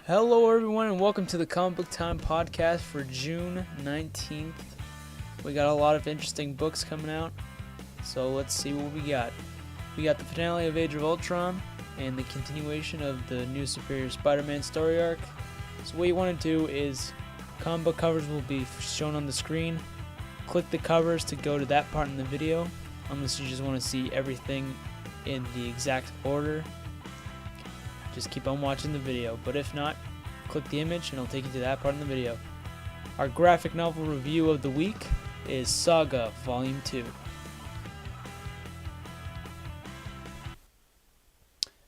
Hello everyone and welcome to the Comic Book Time podcast for June 19th. We got a lot of interesting books coming out, so let's see what we got. We got the finale of Age of Ultron and the continuation of the new Superior Spider-Man story arc. So what you want to do is, comic book covers will be shown on the screen. Click the covers to go to that part in the video, unless you just want to see everything in the exact order. Just keep on watching the video, but if not, click the image and it'll take you to that part in the video. Our graphic novel review of the week is Saga Vol.2.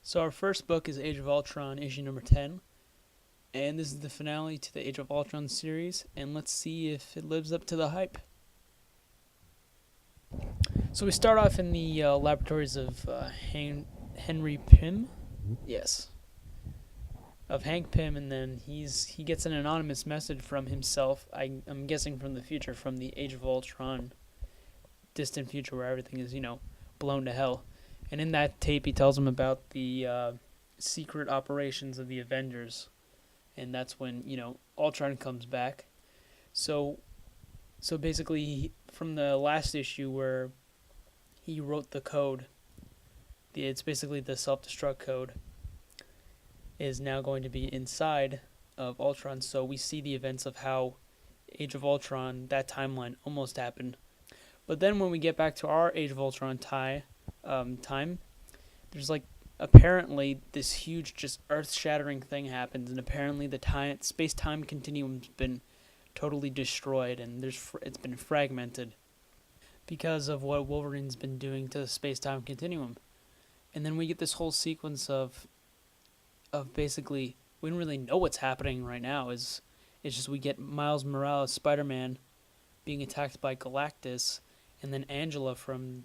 So our first book is Age of Ultron, issue number 10, and this is the finale to the Age of Ultron series, and let's see if it lives up to the hype. So we start off in the laboratories of Henry Pym. Yes. Of Hank Pym, and then he gets an anonymous message from himself, I'm guessing from the future, from the Age of Ultron distant future where everything is, blown to hell. And in that tape he tells him about the secret operations of the Avengers, and that's when, Ultron comes back. So basically, from the last issue where he wrote the code, it's basically the self-destruct code, is now going to be inside of Ultron. So we see the events of how Age of Ultron, that timeline, almost happened. But then when we get back to our Age of Ultron time, there's apparently this huge, just earth-shattering thing happens, and apparently the space-time continuum's been totally destroyed, and it's been fragmented because of what Wolverine's been doing to the space-time continuum. And then we get this whole sequence of basically, we don't really know what's happening right now. It's just we get Miles Morales, Spider-Man, being attacked by Galactus, and then Angela from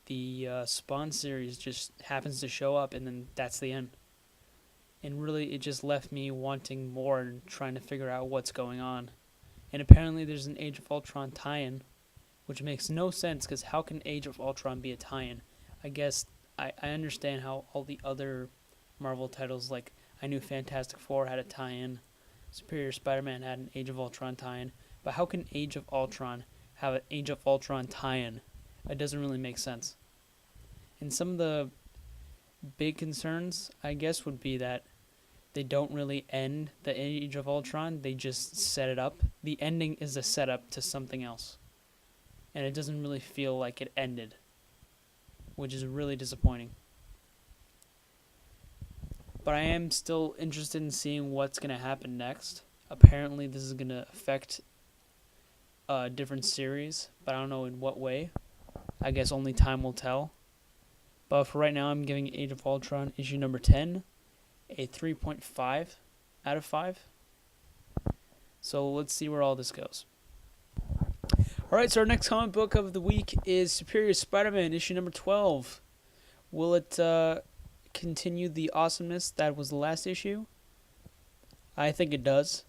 the Spawn series just happens to show up, and then that's the end. And really, it just left me wanting more and trying to figure out what's going on. And apparently there's an Age of Ultron tie-in, which makes no sense, because how can Age of Ultron be a tie-in? I guess I understand how all the other Marvel titles, like I knew Fantastic Four had a tie-in, Superior Spider-Man had an Age of Ultron tie-in, but how can Age of Ultron have an Age of Ultron tie-in? It doesn't really make sense. And some of the big concerns, I guess, would be that they don't really end the Age of Ultron, they just set it up. The ending is a setup to something else, and it doesn't really feel like it ended, which is really disappointing. But I am still interested in seeing what's going to happen next. Apparently this is going to affect a different series, but I don't know in what way. I guess only time will tell. But for right now, I'm giving Age of Ultron issue number 10 a 3.5 out of 5. So let's see where all this goes. Alright, so our next comic book of the week is Superior Spider-Man issue number 12. Will it continue the awesomeness that was the last issue? I think it does.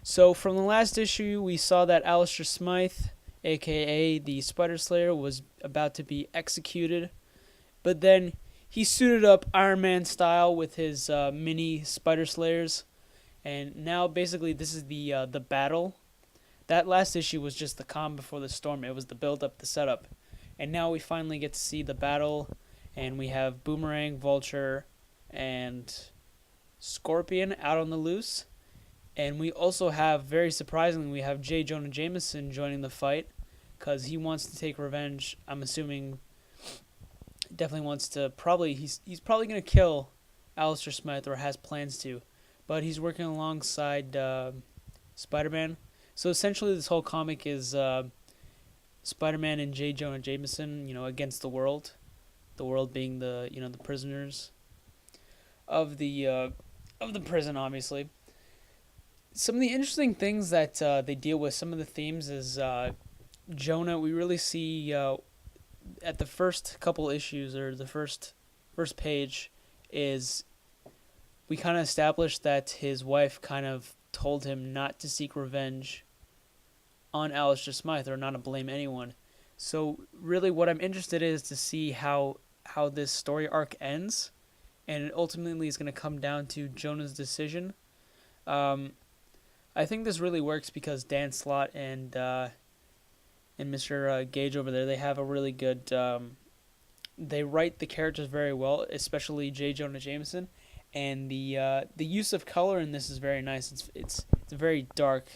So from the last issue, we saw that Alistair Smythe, aka the Spider Slayer, was about to be executed, but then he suited up Iron Man style with his mini Spider Slayers, and now basically this is the battle. That last issue was just the calm before the storm. It was the build up, the setup, and now we finally get to see the battle. And we have Boomerang, Vulture, and Scorpion out on the loose. And we also have, very surprisingly, we have J. Jonah Jameson joining the fight, because he wants to take revenge. I'm assuming definitely wants to, he's probably going to kill Alistair Smythe, or has plans to. But he's working alongside Spider-Man. So essentially this whole comic is Spider-Man and J. Jonah Jameson, against the world. The world being the prisoners of the prison, obviously. Some of the interesting things that they deal with, some of the themes is Jonah. We really see at the first couple issues, or the first page, is we kind of established that his wife kind of told him not to seek revenge on Alistair Smythe, or not to blame anyone. So really what I'm interested in is to see how this story arc ends, and it ultimately is going to come down to Jonah's decision Um, I think this really works because Dan Slott and Mr. Gage over there, they have a really good. They write the characters very well, especially J. Jonah Jameson, and the use of color in this is very nice. It's very dark.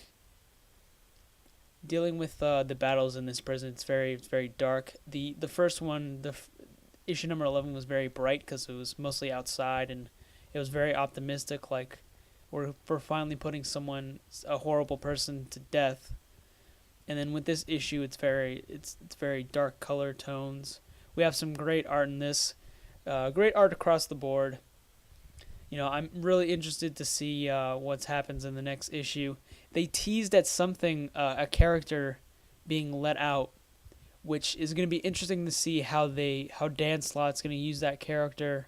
Dealing with the battles in this prison, it's very dark. The first one, issue number 11 was very bright because it was mostly outside and it was very optimistic. Like we're finally putting a horrible person to death. And then with this issue, it's very dark color tones. We have some great art in this, great art across the board. I'm really interested to see what happens in the next issue. They teased at something, a character being let out, which is going to be interesting to see how Dan Slott's going to use that character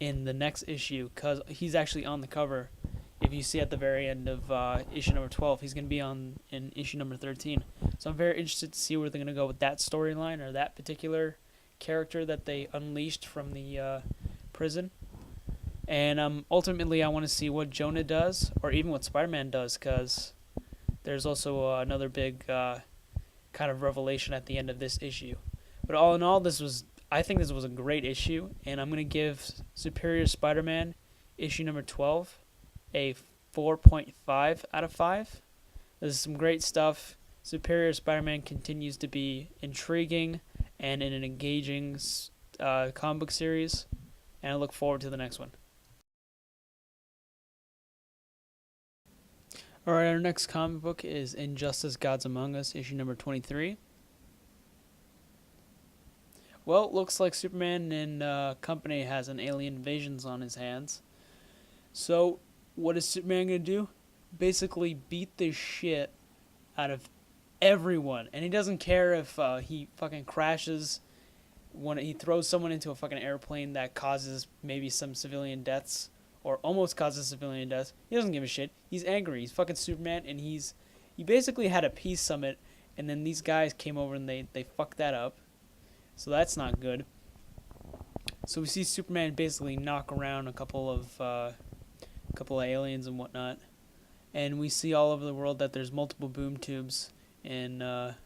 in the next issue, because he's actually on the cover. If you see at the very end of issue number 12, he's going to be in issue number 13. So I'm very interested to see where they're going to go with that storyline or that particular character that they unleashed from the prison. And ultimately, I want to see what Jonah does, or even what Spider-Man does, because there's also another big kind of revelation at the end of this issue. But all in all, I think this was a great issue, and I'm going to give Superior Spider-Man issue number 12 a 4.5 out of 5. This is some great stuff. Superior Spider-Man continues to be intriguing and in an engaging comic book series, and I look forward to the next one. Alright, our next comic book is Injustice Gods Among Us, issue number 23. Well, it looks like Superman and company has an alien invasions on his hands. So, what is Superman going to do? Basically beat the shit out of everyone. And he doesn't care if he fucking crashes when he throws someone into a fucking airplane that causes maybe some civilian deaths or almost causes civilian deaths. He doesn't give a shit. He's angry. He's fucking Superman, and he basically had a peace summit, and then these guys came over and they fucked that up. So that's not good. So we see Superman basically knock around a couple of aliens and whatnot, and we see all over the world that there's multiple boom tubes in a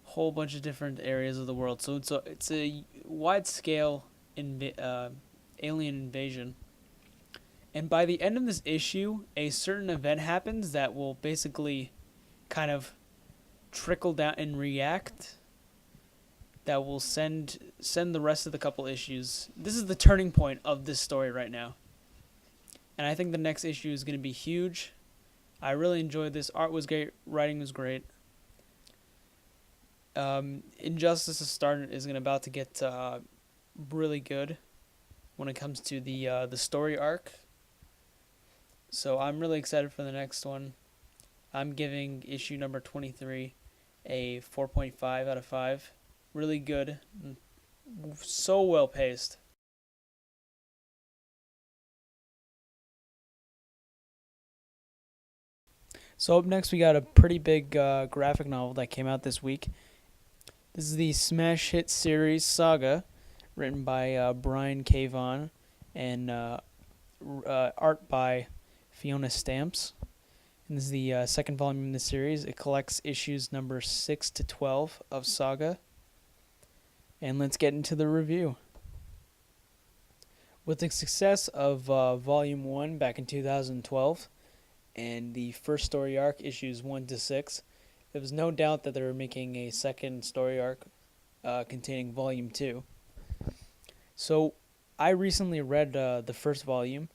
whole bunch of different areas of the world. So it's a wide scale alien invasion. And by the end of this issue, a certain event happens that will basically kind of trickle down and react. That will send the rest of the couple issues. This is the turning point of this story right now. And I think the next issue is going to be huge. I really enjoyed this. Art was great. Writing was great. Injustice is about to get really good when it comes to the story arc. So I'm really excited for the next one. I'm giving issue number 23 a 4.5 out of 5. Really good. So well paced. So up next we got a pretty big graphic novel that came out this week. This is the smash hit series Saga, written by Brian K. Vaughan and art by Fiona Stamps. And this is the second volume in the series. It collects issues number 6 to 12 of Saga. And let's get into the review. With the success of Volume 1 back in 2012 and the first story arc, issues 1 to 6, there was no doubt that they were making a second story arc containing Volume 2. So I recently read the first volume,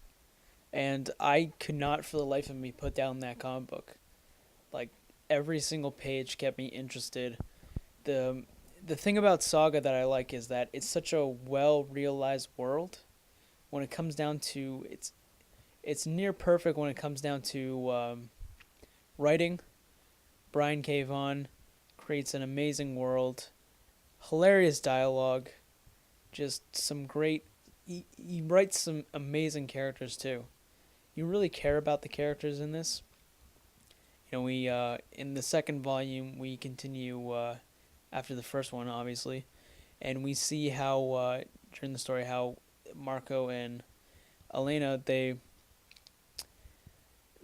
and I could not for the life of me put down that comic book. Like, every single page kept me interested. The thing about Saga that I like is that it's such a well-realized world. When it comes down to it's near perfect when it comes down to writing. Brian K. Vaughan creates an amazing world, hilarious dialogue, just some great. He writes some amazing characters too. You really care about the characters in this. We in the second volume we continue after the first one, obviously, and we see how during the story how Marco and Elena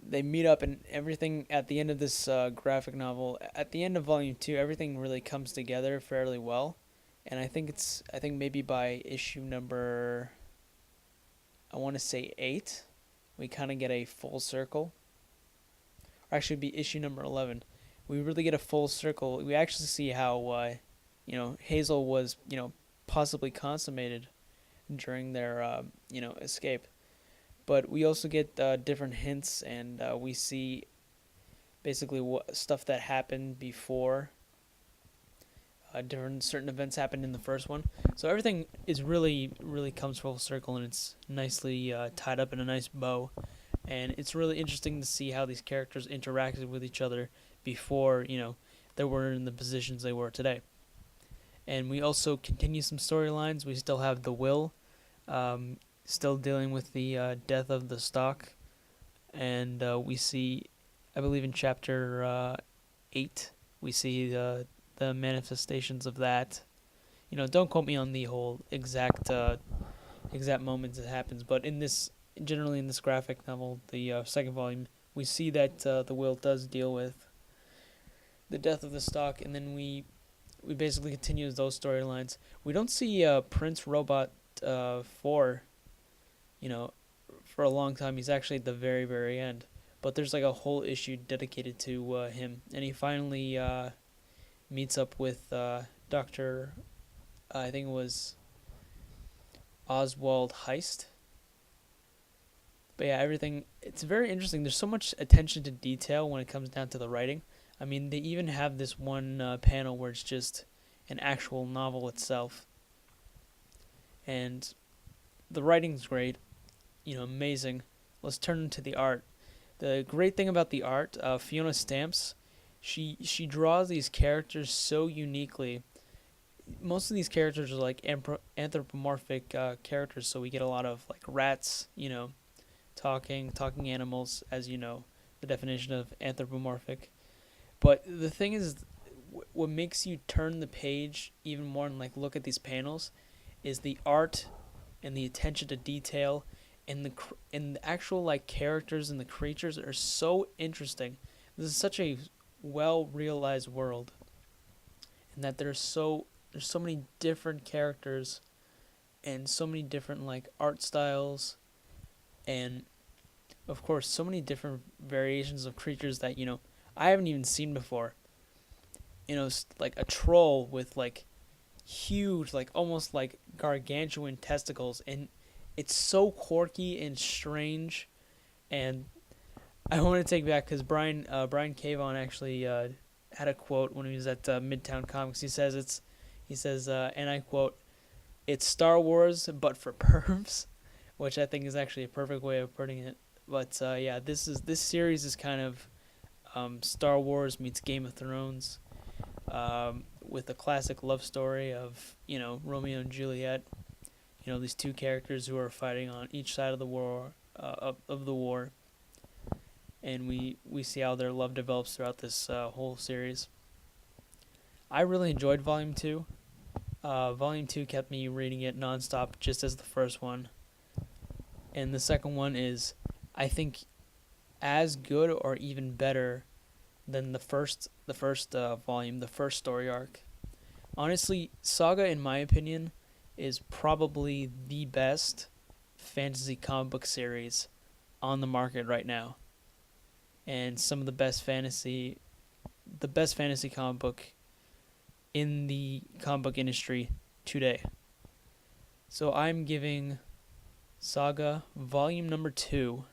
they meet up, and everything at the end of this graphic novel, at the end of volume 2, everything really comes together fairly well. And I think maybe by issue number, I want to say 8, we kind of get a full circle. Or actually, it'd be issue number 11. We really get a full circle. We actually see how, Hazel was, possibly consummated during their, escape. But we also get different hints, and we see basically what stuff that happened before. Different certain events happened in the first one, so everything is really comes full circle, and it's nicely tied up in a nice bow. And it's really interesting to see how these characters interacted with each other before they were in the positions they were today. And we also continue some storylines. We still have the Will, still dealing with the death of the stock, and we see, I believe in chapter 8, we see the manifestations of that. Don't quote me on the whole exact moments it happens, but generally in this graphic novel, the second volume, we see that the Will does deal with the death of the stock, and then we basically continue those storylines. We don't see Prince Robot 4, for a long time. He's actually at the very, very end, but there's like a whole issue dedicated to him, and he finally meets up with Dr. I think it was Oswald Heist. But yeah, it's very interesting. There's so much attention to detail when it comes down to the writing. I mean, they even have this one panel where it's just an actual novel itself. And the writing's great, amazing. Let's turn to the art. The great thing about the art, Fiona Stamps, she draws these characters so uniquely. Most of these characters are like anthropomorphic characters, so we get a lot of like rats, talking animals, as you know, the definition of anthropomorphic. But the thing is, what makes you turn the page even more and like look at these panels is the art and the attention to detail, and the actual like characters and the creatures are so interesting. This is such a well realized world, and that there's so many different characters and so many different like art styles, and of course so many different variations of creatures that I haven't even seen before. Like a troll with like huge, like almost like gargantuan testicles, and it's so quirky and strange. And I want to take back, because Brian Cavon actually had a quote when he was at Midtown Comics. He says, and I quote, "It's Star Wars but for pervs," which I think is actually a perfect way of putting it. But yeah, this series is kind of Star Wars meets Game of Thrones, with a classic love story of Romeo and Juliet. These two characters who are fighting on each side of the war, of the war. And we see how their love develops throughout this whole series. I really enjoyed Volume 2. Volume 2 kept me reading it nonstop, just as the first one. And the second one is, I think, as good or even better than the first volume, the first story arc. Honestly, Saga, in my opinion, is probably the best fantasy comic book series on the market right now. And some of the best fantasy comic book in the comic book industry today. So I'm giving Saga Volume number 2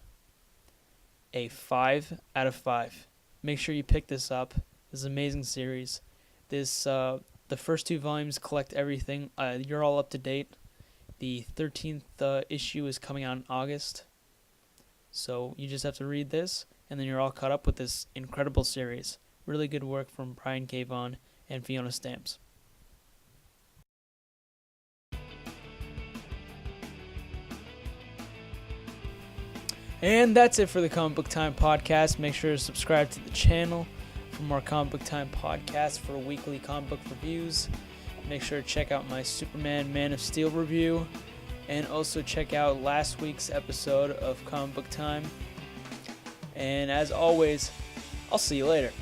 a 5 out of 5. Make sure you pick this up. This is an amazing series. The first 2 volumes collect everything. You're all up to date. The 13th issue is coming out in August. So you just have to read this, and then you're all caught up with this incredible series. Really good work from Brian Cavon and Fiona Stamps. And that's it for the Comic Book Time podcast. Make sure to subscribe to the channel for more Comic Book Time podcasts for weekly comic book reviews. Make sure to check out my Superman Man of Steel review, and also check out last week's episode of Comic Book Time. And as always, I'll see you later.